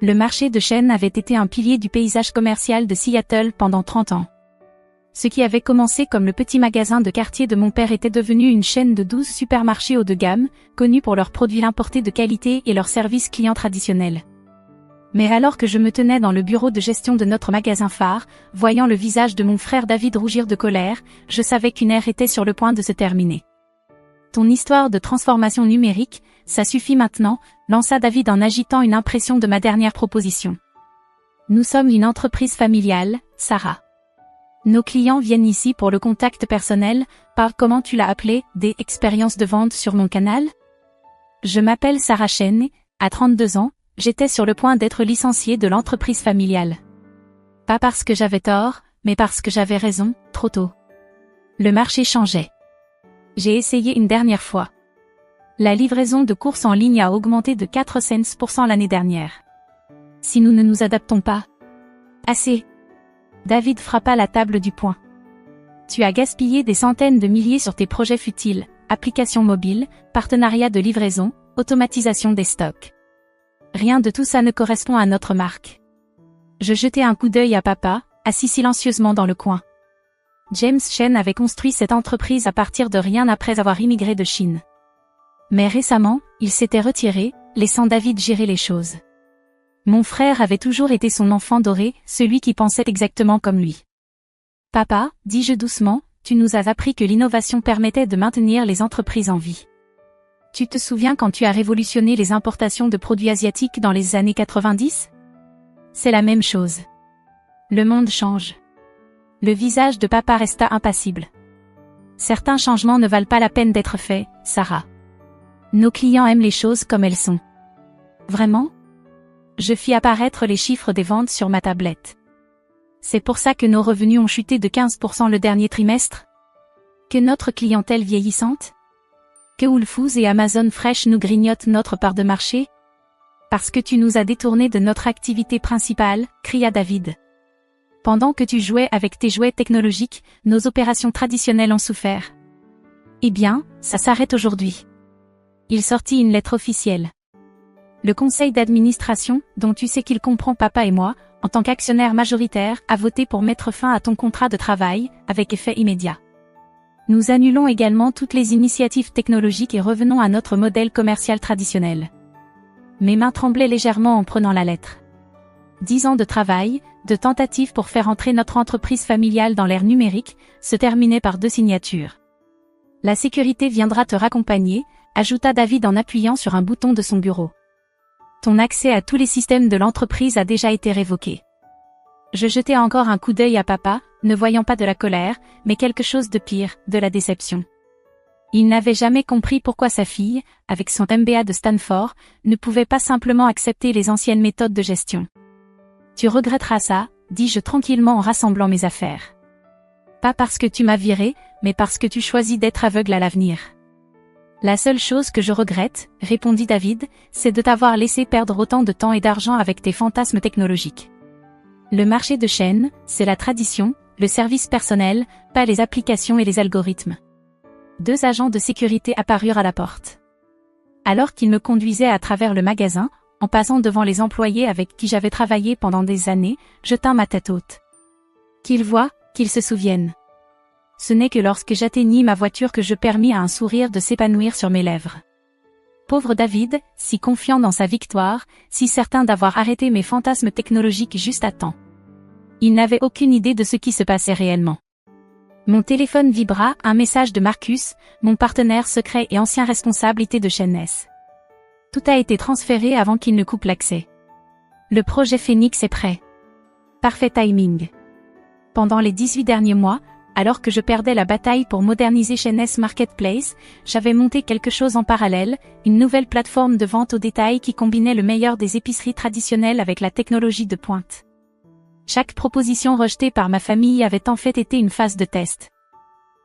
Le marché de Chêne avait été un pilier du paysage commercial de Seattle pendant 30 ans. Ce qui avait commencé comme le petit magasin de quartier de mon père était devenu une chaîne de 12 supermarchés haut de gamme, connus pour leurs produits importés de qualité et leurs services clients traditionnels. Mais alors que je me tenais dans le bureau de gestion de notre magasin phare, voyant le visage de mon frère David rougir de colère, je savais qu'une ère était sur le point de se terminer. Ton histoire de transformation numérique, ça suffit maintenant, lança David en agitant une impression de ma dernière proposition. Nous sommes une entreprise familiale, Sarah. Nos clients viennent ici pour le contact personnel, par comment tu l'as appelé, des expériences de vente sur mon canal? Je m'appelle Sarah Chêne, à 32 ans, j'étais sur le point d'être licenciée de l'entreprise familiale. Pas parce que j'avais tort, mais parce que j'avais raison, trop tôt. Le marché changeait. J'ai essayé une dernière fois. La livraison de courses en ligne a augmenté de 4 cents % l'année dernière. Si nous ne nous adaptons pas. Assez. David frappa la table du poing. Tu as gaspillé des centaines de milliers sur tes projets futiles, applications mobiles, partenariats de livraison, automatisation des stocks. Rien de tout ça ne correspond à notre marque. Je jetai un coup d'œil à papa, assis silencieusement dans le coin. James Chêne avait construit cette entreprise à partir de rien après avoir immigré de Chine. Mais récemment, il s'était retiré, laissant David gérer les choses. Mon frère avait toujours été son enfant doré, celui qui pensait exactement comme lui. Papa, dis-je doucement, tu nous as appris que l'innovation permettait de maintenir les entreprises en vie. Tu te souviens quand tu as révolutionné les importations de produits asiatiques dans les années 90? C'est la même chose. Le monde change. Le visage de papa resta impassible. Certains changements ne valent pas la peine d'être faits, Sarah. Nos clients aiment les choses comme elles sont. Vraiment? Je fis apparaître les chiffres des ventes sur ma tablette. C'est pour ça que nos revenus ont chuté de 15 % le dernier trimestre? Que notre clientèle vieillissante? Que Whole Foods et Amazon Fresh nous grignotent notre part de marché? Parce que tu nous as détournés de notre activité principale, cria David. Pendant que tu jouais avec tes jouets technologiques, nos opérations traditionnelles ont souffert. Eh bien, ça s'arrête aujourd'hui. Il sortit une lettre officielle. Le conseil d'administration, dont tu sais qu'il comprend papa et moi, en tant qu'actionnaire majoritaire, a voté pour mettre fin à ton contrat de travail, avec effet immédiat. Nous annulons également toutes les initiatives technologiques et revenons à notre modèle commercial traditionnel. Mes mains tremblaient légèrement en prenant la lettre. 10 ans de travail, de tentatives pour faire entrer notre entreprise familiale dans l'ère numérique, se terminaient par 2 signatures. La sécurité viendra te raccompagner, ajouta David en appuyant sur un bouton de son bureau. Ton accès à tous les systèmes de l'entreprise a déjà été révoqué. Je jetai encore un coup d'œil à papa, ne voyant pas de la colère, mais quelque chose de pire, de la déception. Il n'avait jamais compris pourquoi sa fille, avec son MBA de Stanford, ne pouvait pas simplement accepter les anciennes méthodes de gestion. Tu regretteras ça, dis-je tranquillement en rassemblant mes affaires. Pas parce que tu m'as viré, mais parce que tu choisis d'être aveugle à l'avenir. La seule chose que je regrette, répondit David, c'est de t'avoir laissé perdre autant de temps et d'argent avec tes fantasmes technologiques. Le marché de Chêne, c'est la tradition, le service personnel, pas les applications et les algorithmes. 2 agents de sécurité apparurent à la porte. Alors qu'ils me conduisaient à travers le magasin, en passant devant les employés avec qui j'avais travaillé pendant des années, je tins ma tête haute. Qu'ils voient, qu'ils se souviennent. Ce n'est que lorsque j'atteignis ma voiture que je permis à un sourire de s'épanouir sur mes lèvres. Pauvre David, si confiant dans sa victoire, si certain d'avoir arrêté mes fantasmes technologiques juste à temps. Il n'avait aucune idée de ce qui se passait réellement. Mon téléphone vibra, un message de Marcus, mon partenaire secret et ancien responsabilité de Chêne. Tout a été transféré avant qu'il ne coupe l'accès. Le projet Phoenix est prêt. Parfait timing. Pendant les 18 derniers mois, alors que je perdais la bataille pour moderniser Chêne Marketplace, j'avais monté quelque chose en parallèle, une nouvelle plateforme de vente au détail qui combinait le meilleur des épiceries traditionnelles avec la technologie de pointe. Chaque proposition rejetée par ma famille avait en fait été une phase de test.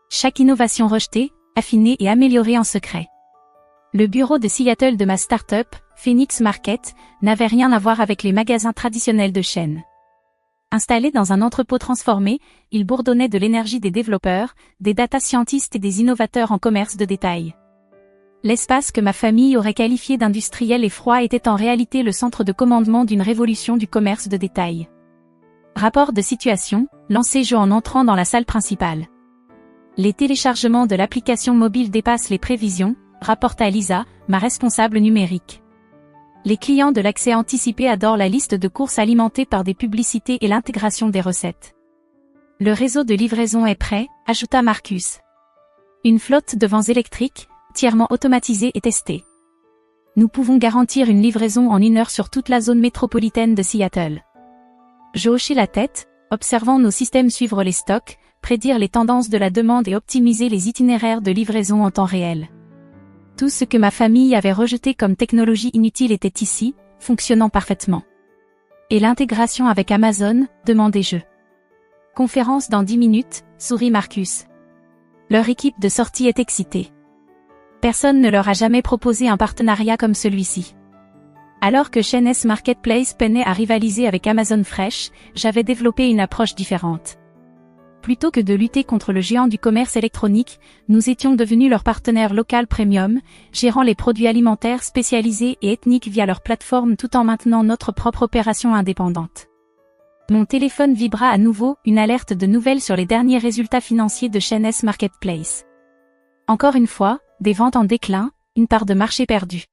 Chaque innovation rejetée, affinée et améliorée en secret. Le bureau de Seattle de ma start-up, Phoenix Market, n'avait rien à voir avec les magasins traditionnels de Chêne. Installé dans un entrepôt transformé, il bourdonnait de l'énergie des développeurs, des data scientists et des innovateurs en commerce de détail. L'espace que ma famille aurait qualifié d'industriel et froid était en réalité le centre de commandement d'une révolution du commerce de détail. Rapport de situation, lancez-je en entrant dans la salle principale. Les téléchargements de l'application mobile dépassent les prévisions, rapporta Lisa, ma responsable numérique. Les clients de l'accès anticipé adorent la liste de courses alimentée par des publicités et l'intégration des recettes. Le réseau de livraison est prêt, ajouta Marcus. Une flotte de vans électriques, entièrement automatisée et testée. Nous pouvons garantir une livraison en 1 heure sur toute la zone métropolitaine de Seattle. Je hochai la tête, observant nos systèmes suivre les stocks, prédire les tendances de la demande et optimiser les itinéraires de livraison en temps réel. Tout ce que ma famille avait rejeté comme technologie inutile était ici, fonctionnant parfaitement. Et l'intégration avec Amazon, demandai-je. Conférence dans 10 minutes, sourit Marcus. Leur équipe de sortie est excitée. Personne ne leur a jamais proposé un partenariat comme celui-ci. Alors que Shenes Marketplace peinait à rivaliser avec Amazon Fresh, j'avais développé une approche différente. Plutôt que de lutter contre le géant du commerce électronique, nous étions devenus leur partenaire local premium, gérant les produits alimentaires spécialisés et ethniques via leur plateforme tout en maintenant notre propre opération indépendante. Mon téléphone vibra à nouveau, une alerte de nouvelles sur les derniers résultats financiers de Shenes Marketplace. Encore une fois, des ventes en déclin, une part de marché perdue.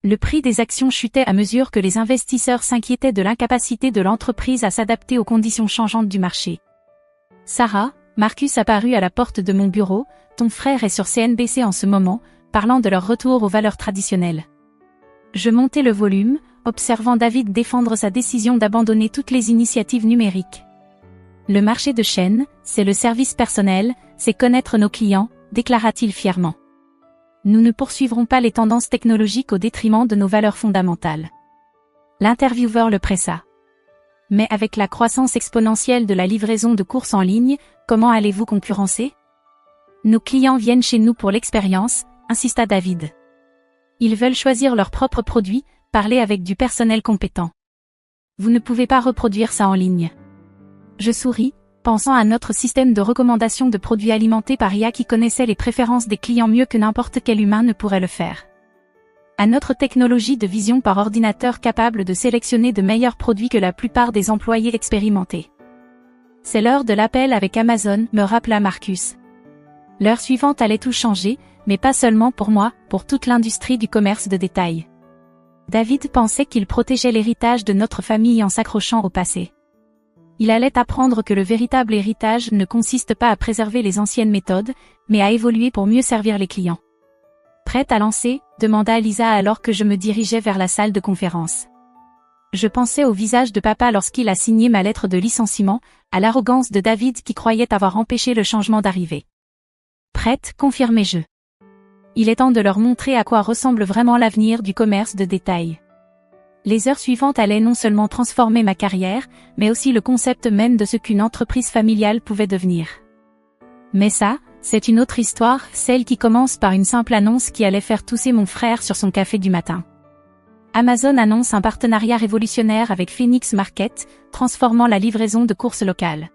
Le prix des actions chutait à mesure que les investisseurs s'inquiétaient de l'incapacité de l'entreprise à s'adapter aux conditions changeantes du marché. Sarah, Marcus apparut à la porte de mon bureau, ton frère est sur CNBC en ce moment, parlant de leur retour aux valeurs traditionnelles. Je montai le volume, observant David défendre sa décision d'abandonner toutes les initiatives numériques. Le marché de chaîne, c'est le service personnel, c'est connaître nos clients, déclara-t-il fièrement. Nous ne poursuivrons pas les tendances technologiques au détriment de nos valeurs fondamentales. L'intervieweur le pressa. Mais avec la croissance exponentielle de la livraison de courses en ligne, comment allez-vous concurrencer? Nos clients viennent chez nous pour l'expérience, insista David. Ils veulent choisir leurs propres produits, parler avec du personnel compétent. Vous ne pouvez pas reproduire ça en ligne. Je souris, pensant à notre système de recommandation de produits alimentés par IA qui connaissait les préférences des clients mieux que n'importe quel humain ne pourrait le faire. À notre technologie de vision par ordinateur capable de sélectionner de meilleurs produits que la plupart des employés expérimentés. C'est l'heure de l'appel avec Amazon, me rappela Marcus. L'heure suivante allait tout changer, mais pas seulement pour moi, pour toute l'industrie du commerce de détail. David pensait qu'il protégeait l'héritage de notre famille en s'accrochant au passé. Il allait apprendre que le véritable héritage ne consiste pas à préserver les anciennes méthodes, mais à évoluer pour mieux servir les clients. Prête à lancer, demanda Lisa alors que je me dirigeais vers la salle de conférence. Je pensais au visage de papa lorsqu'il a signé ma lettre de licenciement, à l'arrogance de David qui croyait avoir empêché le changement d'arriver. Prête, confirmai-je. Il est temps de leur montrer à quoi ressemble vraiment l'avenir du commerce de détail. Les heures suivantes allaient non seulement transformer ma carrière, mais aussi le concept même de ce qu'une entreprise familiale pouvait devenir. Mais ça, c'est une autre histoire, celle qui commence par une simple annonce qui allait faire tousser mon frère sur son café du matin. Amazon annonce un partenariat révolutionnaire avec Phoenix Market, transformant la livraison de courses locales.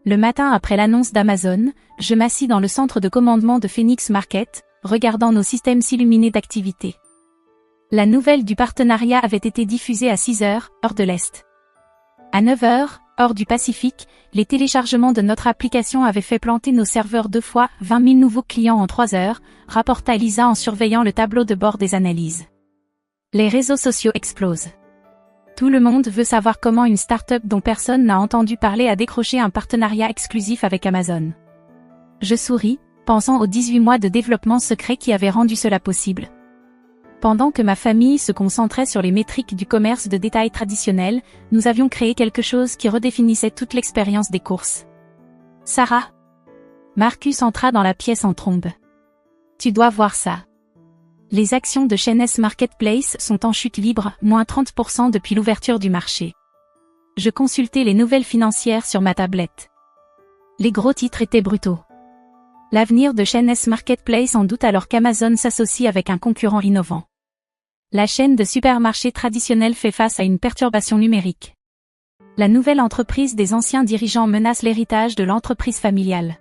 Le matin après l'annonce d'Amazon, je m'assis dans le centre de commandement de Phoenix Market, regardant nos systèmes s'illuminer d'activité. La nouvelle du partenariat avait été diffusée à 6 heures, heure de l'Est. À 9 heures, heure du Pacifique, les téléchargements de notre application avaient fait planter nos serveurs 2 fois 20 000 nouveaux clients en 3 heures, rapporta Lisa en surveillant le tableau de bord des analyses. Les réseaux sociaux explosent. Tout le monde veut savoir comment une start-up dont personne n'a entendu parler a décroché un partenariat exclusif avec Amazon. Je souris, pensant aux 18 mois de développement secret qui avaient rendu cela possible. Pendant que ma famille se concentrait sur les métriques du commerce de détail traditionnel, nous avions créé quelque chose qui redéfinissait toute l'expérience des courses. Sarah. Marcus entra dans la pièce en trombe. Tu dois voir ça. Les actions de Shenes Marketplace sont en chute libre, moins 30% depuis l'ouverture du marché. Je consultais les nouvelles financières sur ma tablette. Les gros titres étaient brutaux. L'avenir de Shenes Marketplace en doute alors qu'Amazon s'associe avec un concurrent innovant. La chaîne de supermarchés traditionnels fait face à une perturbation numérique. La nouvelle entreprise des anciens dirigeants menace l'héritage de l'entreprise familiale.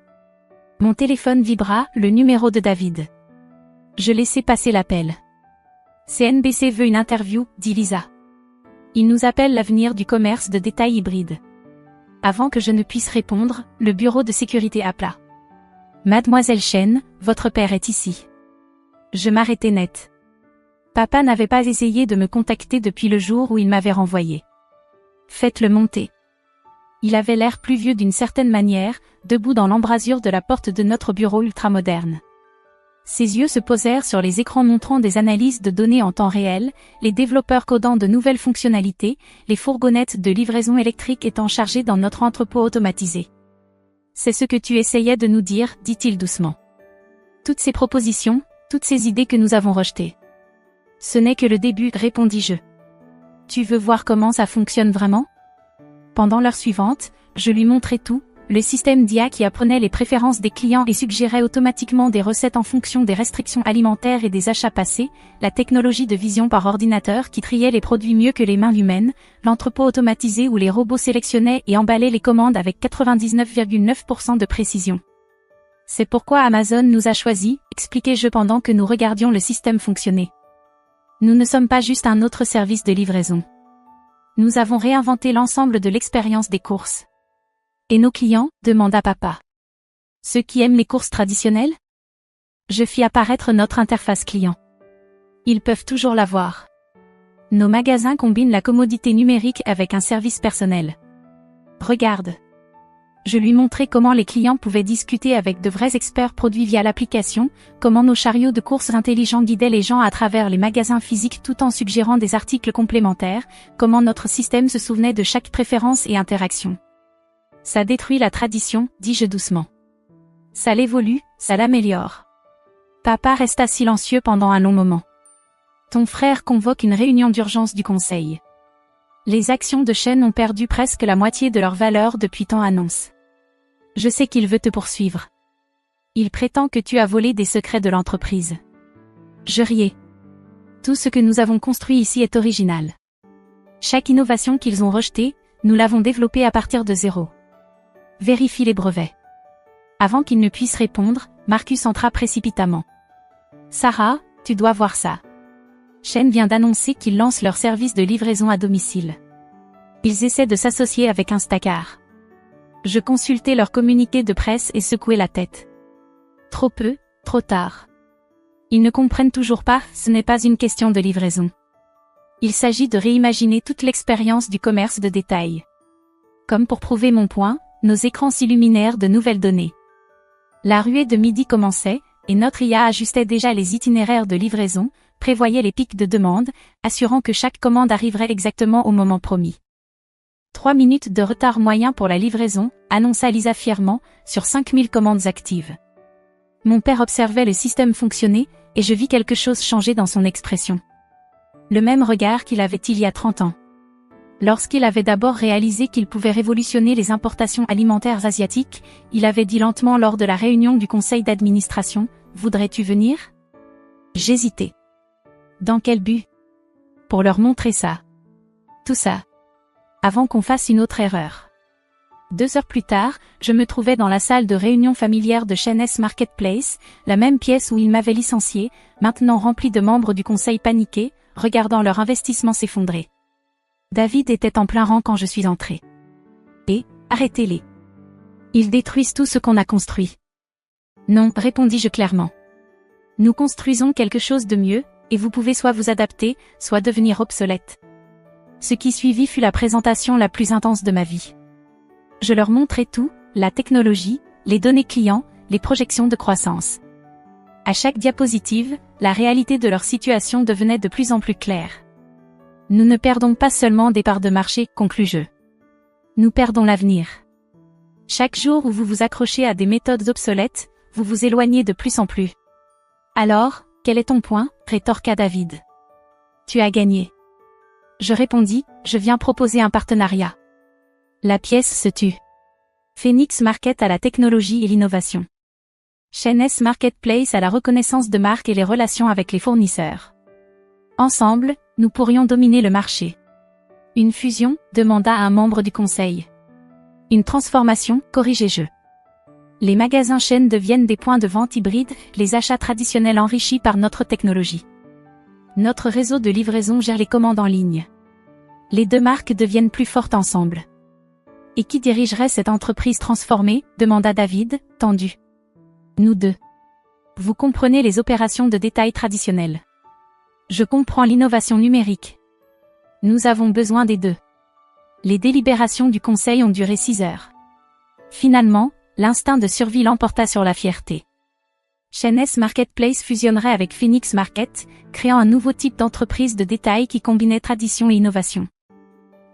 Mon téléphone vibra, le numéro de David. Je laissai passer l'appel. CNBC veut une interview, dit Lisa. Il nous appelle l'avenir du commerce de détail hybride. Avant que je ne puisse répondre, le bureau de sécurité appela. Mademoiselle Chen, votre père est ici. Je m'arrêtai net. Papa n'avait pas essayé de me contacter depuis le jour où il m'avait renvoyé. Faites-le monter. Il avait l'air plus vieux d'une certaine manière, debout dans l'embrasure de la porte de notre bureau ultramoderne. Ses yeux se posèrent sur les écrans montrant des analyses de données en temps réel, les développeurs codant de nouvelles fonctionnalités, les fourgonnettes de livraison électrique étant chargées dans notre entrepôt automatisé. C'est ce que tu essayais de nous dire, dit-il doucement. Toutes ces propositions, toutes ces idées que nous avons rejetées. Ce n'est que le début, répondis-je. Tu veux voir comment ça fonctionne vraiment? Pendant l'heure suivante, je lui montrai tout. Le système d'IA qui apprenait les préférences des clients et suggérait automatiquement des recettes en fonction des restrictions alimentaires et des achats passés, la technologie de vision par ordinateur qui triait les produits mieux que les mains humaines, l'entrepôt automatisé où les robots sélectionnaient et emballaient les commandes avec 99,9% de précision. C'est pourquoi Amazon nous a choisis, expliquai-je pendant que nous regardions le système fonctionner. Nous ne sommes pas juste un autre service de livraison. Nous avons réinventé l'ensemble de l'expérience des courses. Et nos clients, demanda papa. Ceux qui aiment les courses traditionnelles? Je fis apparaître notre interface client. Ils peuvent toujours la voir. Nos magasins combinent la commodité numérique avec un service personnel. Regarde. Je lui montrai comment les clients pouvaient discuter avec de vrais experts produits via l'application, comment nos chariots de courses intelligents guidaient les gens à travers les magasins physiques tout en suggérant des articles complémentaires, comment notre système se souvenait de chaque préférence et interaction. Ça détruit la tradition, dis-je doucement. Ça l'évolue, ça l'améliore. Papa resta silencieux pendant un long moment. Ton frère convoque une réunion d'urgence du conseil. Les actions de Chen ont perdu presque la moitié de leur valeur depuis ton annonce. Je sais qu'il veut te poursuivre. Il prétend que tu as volé des secrets de l'entreprise. Je riais. Tout ce que nous avons construit ici est original. Chaque innovation qu'ils ont rejetée, nous l'avons développée à partir de zéro. Vérifie les brevets. Avant qu'il ne puisse répondre, Marcus entra précipitamment. Sarah, tu dois voir ça. Chen vient d'annoncer qu'ils lancent leur service de livraison à domicile. Ils essaient de s'associer avec Instacart. Je consultai leur communiqué de presse et secouai la tête. Trop peu, trop tard. Ils ne comprennent toujours pas, ce n'est pas une question de livraison. Il s'agit de réimaginer toute l'expérience du commerce de détail. Comme pour prouver mon point, nos écrans s'illuminèrent de nouvelles données. La ruée de midi commençait, et notre IA ajustait déjà les itinéraires de livraison, prévoyait les pics de demande, assurant que chaque commande arriverait exactement au moment promis. 3 minutes de retard moyen pour la livraison, annonça Lisa fièrement, sur 5000 commandes actives. Mon père observait le système fonctionner, et je vis quelque chose changer dans son expression. Le même regard qu'il avait il y a 30 ans. Lorsqu'il avait d'abord réalisé qu'il pouvait révolutionner les importations alimentaires asiatiques, il avait dit lentement lors de la réunion du conseil d'administration, « Voudrais-tu venir ?» J'hésitais. Dans quel but? Pour leur montrer ça. Tout ça. Avant qu'on fasse une autre erreur. 2 heures plus tard, je me trouvais dans la salle de réunion familière de Chen-S Marketplace, la même pièce où ils m'avaient licencié, maintenant remplie de membres du conseil paniqués, regardant leur investissement s'effondrer. David était en plein rang quand je suis entrée. Et, arrêtez-les. Ils détruisent tout ce qu'on a construit. Non, répondis-je clairement. Nous construisons quelque chose de mieux, et vous pouvez soit vous adapter, soit devenir obsolète. Ce qui suivit fut la présentation la plus intense de ma vie. Je leur montrai tout, la technologie, les données clients, les projections de croissance. À chaque diapositive, la réalité de leur situation devenait de plus en plus claire. Nous ne perdons pas seulement des parts de marché, conclus-je. Nous perdons l'avenir. Chaque jour où vous vous accrochez à des méthodes obsolètes, vous vous éloignez de plus en plus. Alors, quel est ton point? Rétorqua David. Tu as gagné. Je répondis, je viens proposer un partenariat. La pièce se tut. Phoenix Market à la technologie et l'innovation. Chen-S Marketplace à la reconnaissance de marque et les relations avec les fournisseurs. Ensemble, nous pourrions dominer le marché. Une fusion, demanda un membre du conseil. Une transformation, corrigeai-je. Les magasins chaînes deviennent des points de vente hybrides, les achats traditionnels enrichis par notre technologie. Notre réseau de livraison gère les commandes en ligne. Les deux marques deviennent plus fortes ensemble. Et qui dirigerait cette entreprise transformée, demanda David, tendu. Nous deux. Vous comprenez les opérations de détail traditionnelles. Je comprends l'innovation numérique. Nous avons besoin des deux. Les délibérations du conseil ont duré 6 heures. Finalement, l'instinct de survie l'emporta sur la fierté. Chaînes Marketplace fusionnerait avec Phoenix Market, créant un nouveau type d'entreprise de détail qui combinait tradition et innovation.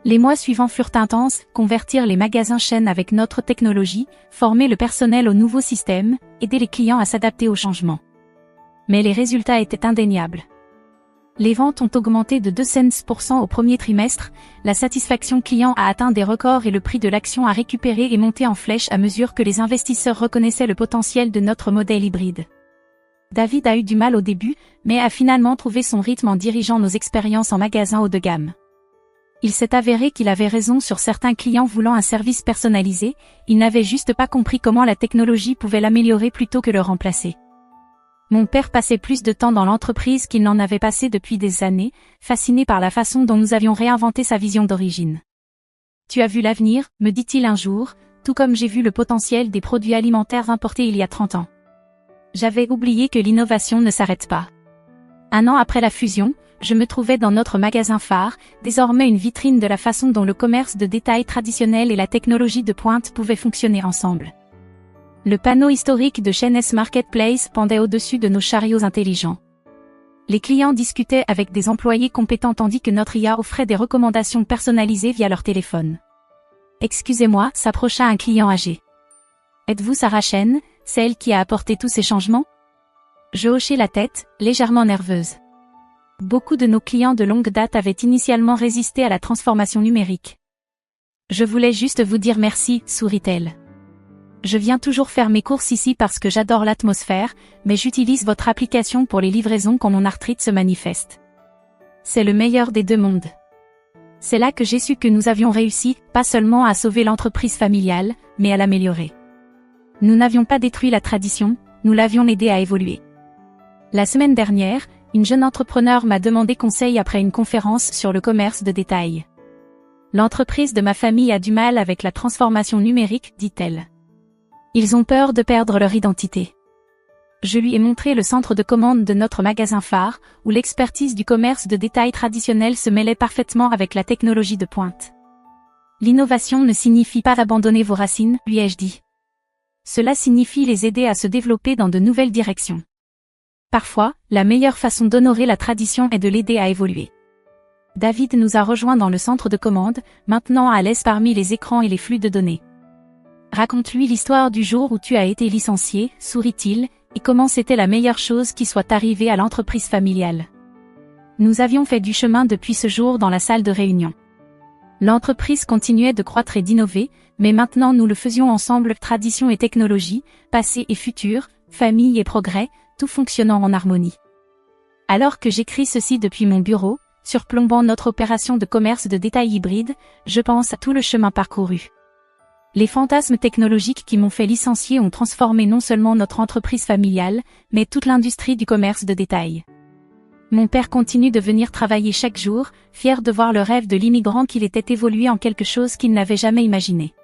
Les mois suivants furent intenses, convertir les magasins chaînes avec notre technologie, former le personnel au nouveau système, aider les clients à s'adapter aux changements. Mais les résultats étaient indéniables. Les ventes ont augmenté de 200% au premier trimestre, la satisfaction client a atteint des records et le prix de l'action a récupéré et monté en flèche à mesure que les investisseurs reconnaissaient le potentiel de notre modèle hybride. David a eu du mal au début, mais a finalement trouvé son rythme en dirigeant nos expériences en magasin haut de gamme. Il s'est avéré qu'il avait raison sur certains clients voulant un service personnalisé, il n'avait juste pas compris comment la technologie pouvait l'améliorer plutôt que le remplacer. Mon père passait plus de temps dans l'entreprise qu'il n'en avait passé depuis des années, fasciné par la façon dont nous avions réinventé sa vision d'origine. Tu as vu l'avenir, me dit-il un jour, tout comme j'ai vu le potentiel des produits alimentaires importés il y a 30 ans. J'avais oublié que l'innovation ne s'arrête pas. 1 an après la fusion, je me trouvais dans notre magasin phare, désormais une vitrine de la façon dont le commerce de détail traditionnel et la technologie de pointe pouvaient fonctionner ensemble. Le panneau historique de Chaînes Marketplace pendait au-dessus de nos chariots intelligents. Les clients discutaient avec des employés compétents tandis que notre IA offrait des recommandations personnalisées via leur téléphone. Excusez-moi, s'approcha un client âgé. Êtes-vous Sarah Chen, celle qui a apporté tous ces changements? Je hochai la tête, légèrement nerveuse. Beaucoup de nos clients de longue date avaient initialement résisté à la transformation numérique. Je voulais juste vous dire merci, sourit-elle. Je viens toujours faire mes courses ici parce que j'adore l'atmosphère, mais j'utilise votre application pour les livraisons quand mon arthrite se manifeste. C'est le meilleur des deux mondes. C'est là que j'ai su que nous avions réussi, pas seulement à sauver l'entreprise familiale, mais à l'améliorer. Nous n'avions pas détruit la tradition, nous l'avions aidée à évoluer. La semaine dernière, une jeune entrepreneur m'a demandé conseil après une conférence sur le commerce de détail. L'entreprise de ma famille a du mal avec la transformation numérique, dit-elle. Ils ont peur de perdre leur identité. Je lui ai montré le centre de commande de notre magasin phare, où l'expertise du commerce de détail traditionnel se mêlait parfaitement avec la technologie de pointe. L'innovation ne signifie pas abandonner vos racines, lui ai-je dit. Cela signifie les aider à se développer dans de nouvelles directions. Parfois, la meilleure façon d'honorer la tradition est de l'aider à évoluer. David nous a rejoints dans le centre de commande, maintenant à l'aise parmi les écrans et les flux de données. Raconte-lui l'histoire du jour où tu as été licencié, sourit-il, et comment c'était la meilleure chose qui soit arrivée à l'entreprise familiale. Nous avions fait du chemin depuis ce jour dans la salle de réunion. L'entreprise continuait de croître et d'innover, mais maintenant nous le faisions ensemble, tradition et technologie, passé et futur, famille et progrès, tout fonctionnant en harmonie. Alors que j'écris ceci depuis mon bureau, surplombant notre opération de commerce de détail hybride, je pense à tout le chemin parcouru. Les fantasmes technologiques qui m'ont fait licencier ont transformé non seulement notre entreprise familiale, mais toute l'industrie du commerce de détail. Mon père continue de venir travailler chaque jour, fier de voir le rêve de l'immigrant qu'il était évoluer en quelque chose qu'il n'avait jamais imaginé.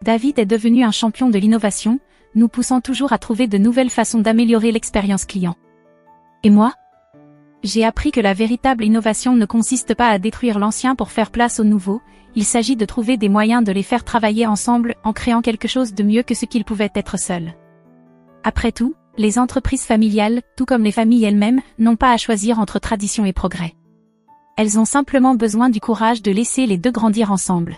David est devenu un champion de l'innovation, nous poussant toujours à trouver de nouvelles façons d'améliorer l'expérience client. Et moi? J'ai appris que la véritable innovation ne consiste pas à détruire l'ancien pour faire place au nouveau, il s'agit de trouver des moyens de les faire travailler ensemble en créant quelque chose de mieux que ce qu'ils pouvaient être seuls. Après tout, les entreprises familiales, tout comme les familles elles-mêmes, n'ont pas à choisir entre tradition et progrès. Elles ont simplement besoin du courage de laisser les deux grandir ensemble.